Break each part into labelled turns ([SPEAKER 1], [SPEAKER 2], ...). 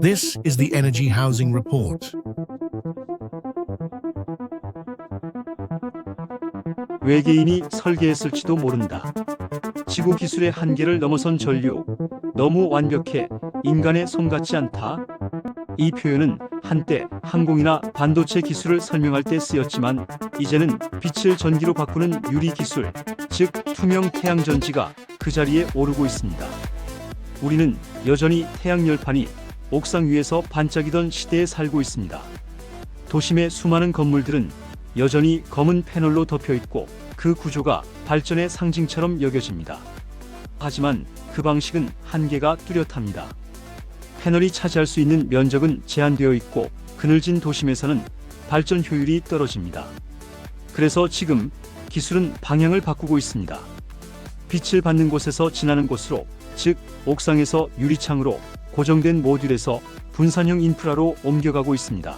[SPEAKER 1] This is the Energy Housing Report.
[SPEAKER 2] 외계인이 설계했을지도 모른다. 지구 기술의 한계를 넘어선 전류. 너무 완벽해 인간의 손 같지 않다. 이 표현은 한때 항공이나 반도체 기술을 설명할 때 쓰였지만 이제는 빛을 전기로 바꾸는 유리 기술, 즉 투명 태양 전지가 그 자리에 오르고 있습니다. 우리는 여전히 태양 열판이 옥상 위에서 반짝이던 시대에 살고 있습니다. 도심의 수많은 건물들은 여전히 검은 패널로 덮여 있고 그 구조가 발전의 상징처럼 여겨집니다. 하지만 그 방식은 한계가 뚜렷합니다. 패널이 차지할 수 있는 면적은 제한되어 있고 그늘진 도심에서는 발전 효율이 떨어집니다. 그래서 지금 기술은 방향을 바꾸고 있습니다. 빛을 받는 곳에서 지나는 곳으로, 즉 옥상에서 유리창으로 고정된 모듈에서 분산형 인프라로 옮겨가고 있습니다.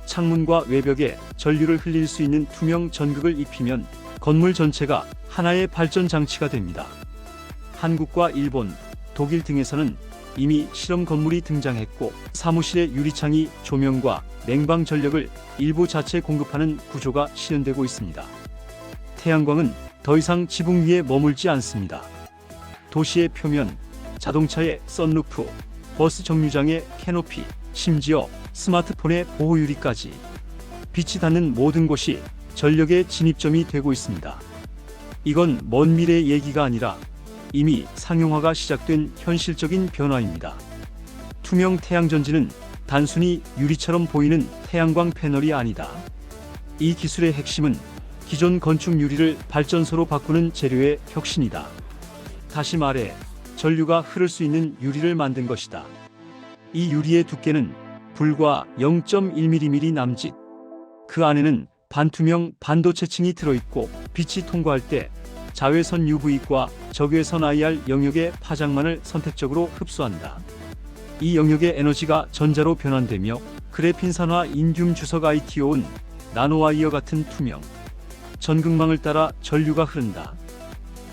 [SPEAKER 2] 창문과 외벽에 전류를 흘릴 수 있는 투명 전극을 입히면 건물 전체가 하나의 발전 장치가 됩니다. 한국과 일본, 독일 등에서는 이미 실험 건물이 등장했고 사무실의 유리창이 조명과 냉방 전력을 일부 자체 공급하는 구조가 실현되고 있습니다. 태양광은 더 이상 지붕 위에 머물지 않습니다. 도시의 표면, 자동차의 썬루프, 버스 정류장의 캐노피, 심지어 스마트폰의 보호유리까지 빛이 닿는 모든 곳이 전력의 진입점이 되고 있습니다. 이건 먼 미래의 얘기가 아니라 이미 상용화가 시작된 현실적인 변화입니다. 투명 태양전지는 단순히 유리처럼 보이는 태양광 패널이 아니다. 이 기술의 핵심은 기존 건축 유리를 발전소로 바꾸는 재료의 혁신이다. 다시 말해 전류가 흐를 수 있는 유리를 만든 것이다. 이 유리의 두께는 불과 0.1mm 남짓. 그 안에는 반투명 반도체층이 들어있고 빛이 통과할 때 자외선 UV과 적외선 IR 영역의 파장만을 선택적으로 흡수한다. 이 영역의 에너지가 전자로 변환되며 그래핀산화 인듐 주석 ITON 나노와이어 같은 투명 전극망을 따라 전류가 흐른다.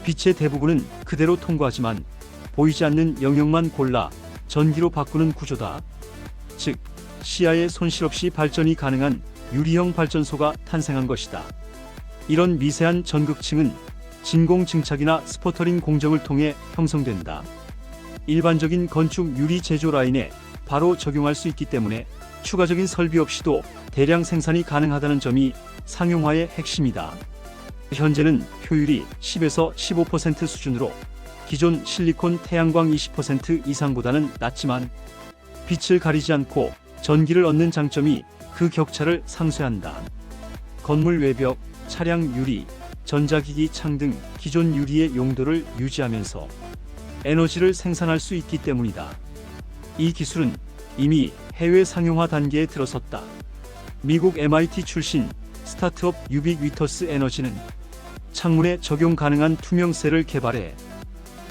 [SPEAKER 2] 빛의 대부분은 그대로 통과하지만 보이지 않는 영역만 골라 전기로 바꾸는 구조다. 즉, 시야에 손실 없이 발전이 가능한 유리형 발전소가 탄생한 것이다. 이런 미세한 전극층은 진공 증착이나 스퍼터링 공정을 통해 형성된다. 일반적인 건축 유리 제조 라인에 바로 적용할 수 있기 때문에 추가적인 설비 없이도 대량 생산이 가능하다는 점이 상용화의 핵심이다. 현재는 효율이 10에서 15% 수준으로 기존 실리콘 태양광 20% 이상보다는 낮지만 빛을 가리지 않고 전기를 얻는 장점이 그 격차를 상쇄한다. 건물 외벽, 차량 유리, 전자기기 창 등 기존 유리의 용도를 유지하면서 에너지를 생산할 수 있기 때문이다. 이 기술은 이미 해외 상용화 단계에 들어섰다. 미국 MIT 출신 스타트업 유빅위터스 에너지는 창문에 적용 가능한 투명셀을 개발해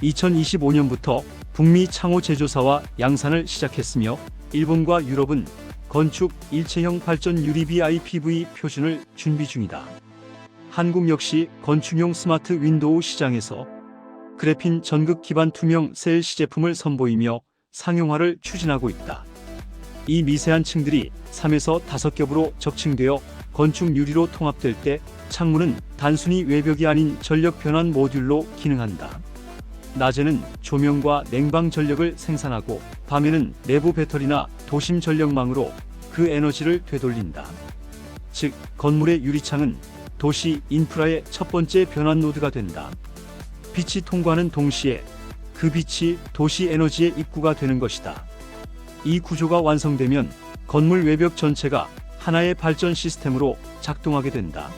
[SPEAKER 2] 2025년부터 북미 창호 제조사와 양산을 시작했으며 일본과 유럽은 건축 일체형 발전 유리 BIPV 표준을 준비 중이다. 한국 역시 건축용 스마트 윈도우 시장에서 그래핀 전극 기반 투명 셀 시제품을 선보이며 상용화를 추진하고 있다. 이 미세한 층들이 3에서 5겹으로 적층되어 건축 유리로 통합될 때 창문은 단순히 외벽이 아닌 전력 변환 모듈로 기능한다. 낮에는 조명과 냉방 전력을 생산하고 밤에는 내부 배터리나 도심 전력망으로 그 에너지를 되돌린다. 즉, 건물의 유리창은 도시 인프라의 첫 번째 변환 노드가 된다. 빛이 통과하는 동시에 그 빛이 도시 에너지의 입구가 되는 것이다. 이 구조가 완성되면 건물 외벽 전체가 하나의 발전 시스템으로 작동하게 된다.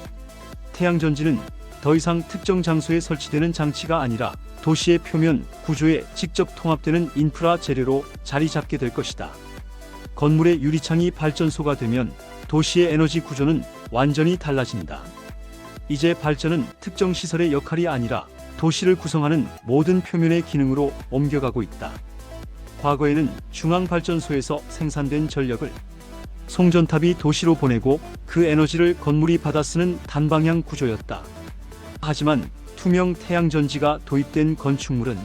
[SPEAKER 2] 태양전지는 더 이상 특정 장소에 설치되는 장치가 아니라 도시의 표면 구조에 직접 통합되는 인프라 재료로 자리 잡게 될 것이다. 건물의 유리창이 발전소가 되면 도시의 에너지 구조는 완전히 달라진다. 이제 발전은 특정 시설의 역할이 아니라 도시를 구성하는 모든 표면의 기능으로 옮겨가고 있다. 과거에는 중앙발전소에서 생산된 전력을 송전탑이 도시로 보내고 그 에너지를 건물이 받아 쓰는 단방향 구조였다. 하지만 투명 태양전지가 도입된 건축물은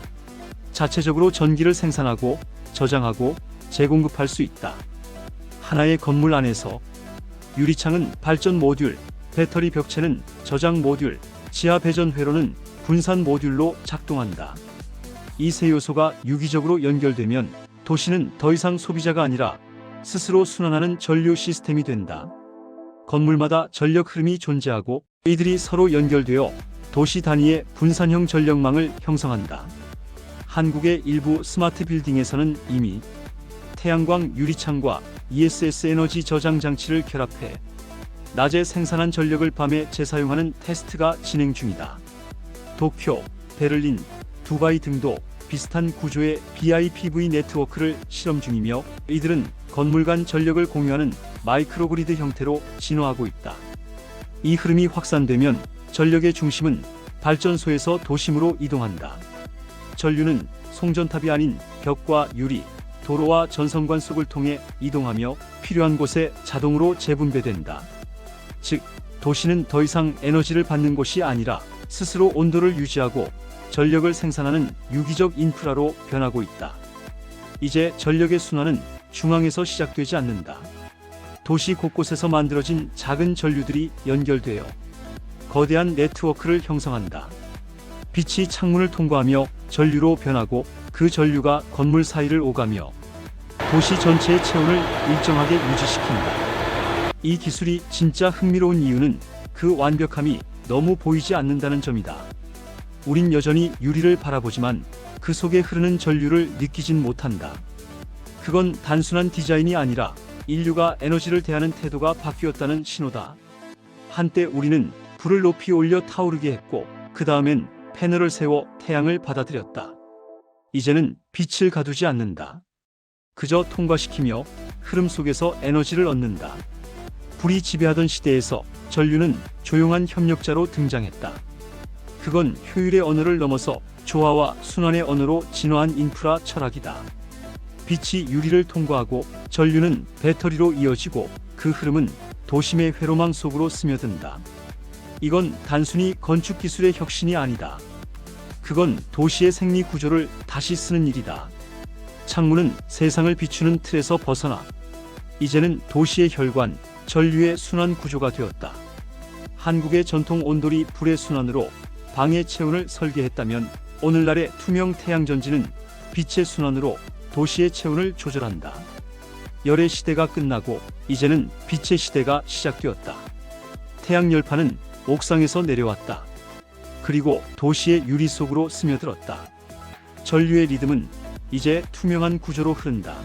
[SPEAKER 2] 자체적으로 전기를 생산하고 저장하고 재공급할 수 있다. 하나의 건물 안에서 유리창은 발전 모듈, 배터리 벽체는 저장 모듈, 지하 배전 회로는 분산 모듈로 작동한다. 이 세 요소가 유기적으로 연결되면 도시는 더 이상 소비자가 아니라 스스로 순환하는 전류 시스템이 된다. 건물마다 전력 흐름이 존재하고 이들이 서로 연결되어 도시 단위의 분산형 전력망을 형성한다. 한국의 일부 스마트 빌딩에서는 이미 태양광 유리창과 ESS 에너지 저장 장치를 결합해 낮에 생산한 전력을 밤에 재사용하는 테스트가 진행 중이다. 도쿄, 베를린, 두바이 등도 비슷한 구조의 BIPV 네트워크를 실험 중이며 이들은 건물 간 전력을 공유하는 마이크로그리드 형태로 진화하고 있다. 이 흐름이 확산되면 전력의 중심은 발전소에서 도심으로 이동한다. 전류는 송전탑이 아닌 벽과 유리, 도로와 전선관 속을 통해 이동하며 필요한 곳에 자동으로 재분배된다. 즉, 도시는 더 이상 에너지를 받는 곳이 아니라 스스로 온도를 유지하고 전력을 생산하는 유기적 인프라로 변하고 있다. 이제 전력의 순환은 중앙에서 시작되지 않는다. 도시 곳곳에서 만들어진 작은 전류들이 연결되어 거대한 네트워크를 형성한다. 빛이 창문을 통과하며 전류로 변하고 그 전류가 건물 사이를 오가며 도시 전체의 체온을 일정하게 유지시킨다. 이 기술이 진짜 흥미로운 이유는 그 완벽함이 너무 보이지 않는다는 점이다. 우린 여전히 유리를 바라보지만 그 속에 흐르는 전류를 느끼진 못한다. 그건 단순한 디자인이 아니라 인류가 에너지를 대하는 태도가 바뀌었다는 신호다. 한때 우리는 불을 높이 올려 타오르게 했고 그 다음엔 패널을 세워 태양을 받아들였다. 이제는 빛을 가두지 않는다. 그저 통과시키며 흐름 속에서 에너지를 얻는다. 불이 지배하던 시대에서 전류는 조용한 협력자로 등장했다. 그건 효율의 언어를 넘어서 조화와 순환의 언어로 진화한 인프라 철학이다. 빛이 유리를 통과하고 전류는 배터리로 이어지고 그 흐름은 도심의 회로망 속으로 스며든다. 이건 단순히 건축 기술의 혁신이 아니다. 그건 도시의 생리 구조를 다시 쓰는 일이다. 창문은 세상을 비추는 틀에서 벗어나 이제는 도시의 혈관, 전류의 순환 구조가 되었다. 한국의 전통 온돌이 불의 순환으로 방의 체온을 설계했다면 오늘날의 투명 태양전지는 빛의 순환으로 도시의 체온을 조절한다. 열의 시대가 끝나고 이제는 빛의 시대가 시작되었다. 태양 열파는 옥상에서 내려왔다. 그리고 도시의 유리 속으로 스며들었다. 전류의 리듬은 이제 투명한 구조로 흐른다.